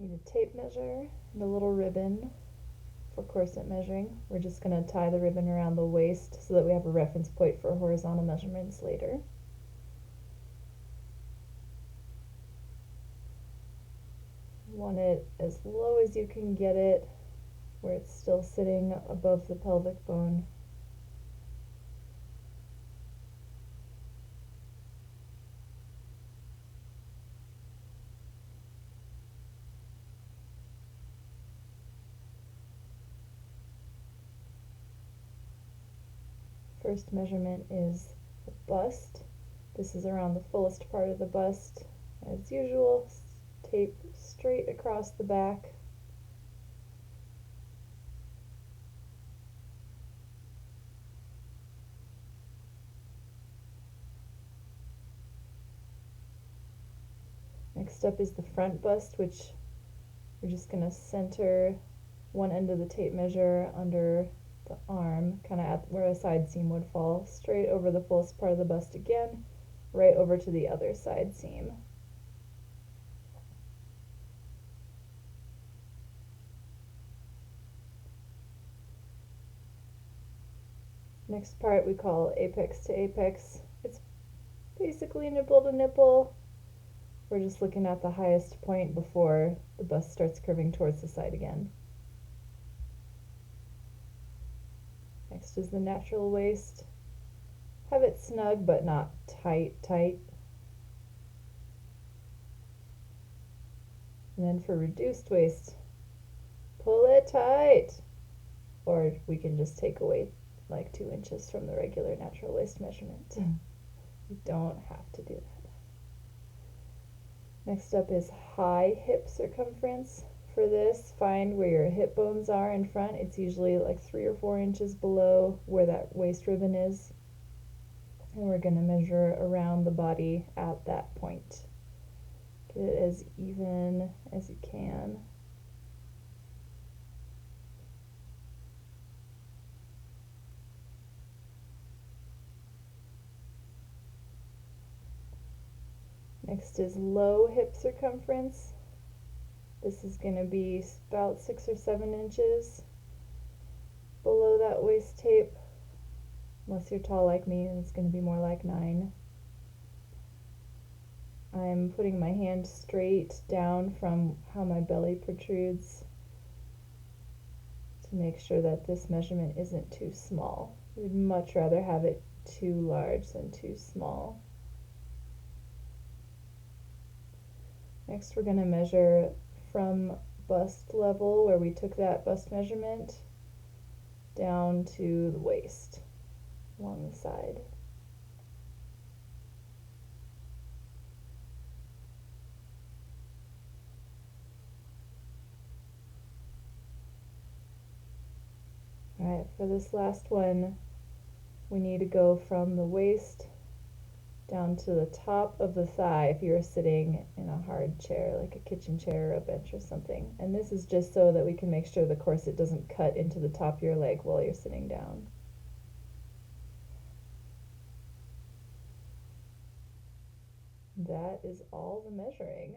Need a tape measure and a little ribbon for corset measuring. We're just going to tie the ribbon around the waist so that we have a reference point for horizontal measurements later. You want it as low as you can get it, where it's still sitting above the pelvic bone. First measurement is the bust. This is around the fullest part of the bust. As usual, tape straight across the back. Next up is the front bust, which we're just going to center one end of the tape measure under the arm, kind of at where a side seam would fall, straight over the fullest part of the bust again, right over to the other side seam. Next part we call apex to apex. It's basically nipple to nipple. We're just looking at the highest point before the bust starts curving towards the side again. Next is the natural waist. Have it snug but not tight. And then for reduced waist, pull it tight. Or we can just take away like 2 inches from the regular natural waist measurement. You don't have to do that. Next up is high hip circumference. For this, find where your hip bones are in front. It's usually like 3 or 4 inches below where that waist ribbon is. And we're going to measure around the body at that point. Get it as even as you can. Next is low hip circumference. This is going to be about 6 or 7 inches below that waist tape. Unless you're tall like me, it's going to be more like 9. I'm putting my hand straight down from how my belly protrudes to make sure that this measurement isn't too small. We'd much rather have it too large than too small. Next, we're going to measure from bust level, where we took that bust measurement, down to the waist along the side. Alright, for this last one, we need to go from the waist down to the top of the thigh if you're sitting in a hard chair, like a kitchen chair or a bench or something. And this is just so that we can make sure the corset doesn't cut into the top of your leg while you're sitting down. That is all the measuring.